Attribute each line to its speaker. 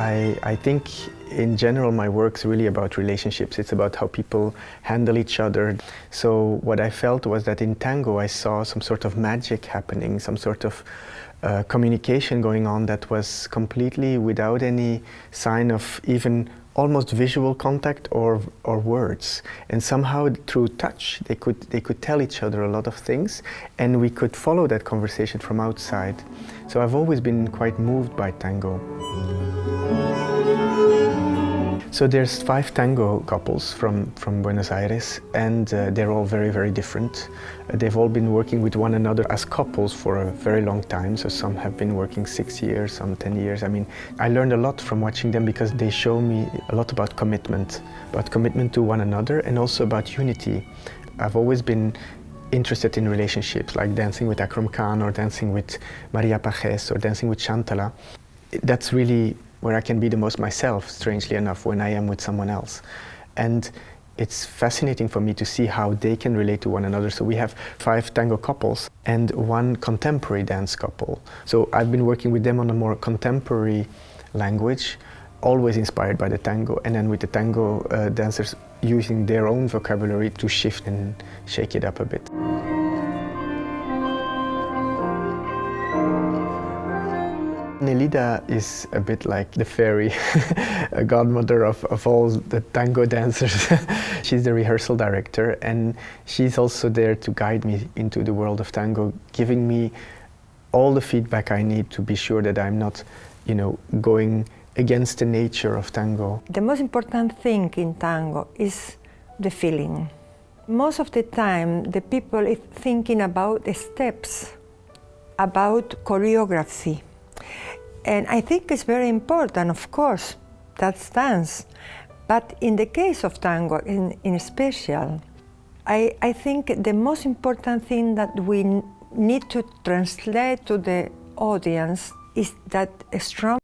Speaker 1: I think in general my work's really about relationships. It's about how people handle each other. So what I felt was that in tango I saw some sort of magic happening, some sort of communication going on that was completely without any sign of even almost visual contact or words. And somehow through touch they could tell each other a lot of things, and we could follow that conversation from outside. So I've always been quite moved by tango. So there's 5 tango couples from Buenos Aires, and they're all very, very different. They've all been working with one another as couples for a very long time. So some have been working 6 years, some 10 years. I mean, I learned a lot from watching them because they show me a lot about commitment to one another, and also about unity. I've always been interested in relationships, like dancing with Akram Khan or dancing with Maria Pajes or dancing with Shantala. That's really where I can be the most myself, strangely enough, when I am with someone else. And it's fascinating for me to see how they can relate to one another. So we have 5 tango couples and 1 contemporary dance couple. So I've been working with them on a more contemporary language, always inspired by the tango, and then with the tango dancers using their own vocabulary to shift and shake it up a bit. Nelida is a bit like the fairy a godmother of all the tango dancers. She's the rehearsal director, and she's also there to guide me into the world of tango, giving me all the feedback I need to be sure that I'm not, going against the nature of tango.
Speaker 2: The most important thing in tango is the feeling. Most of the time, the people is thinking about the steps, about choreography. And I think it's very important, of course, that's dance. But in the case of tango, in special, I think the most important thing that we need to translate to the audience is that a strong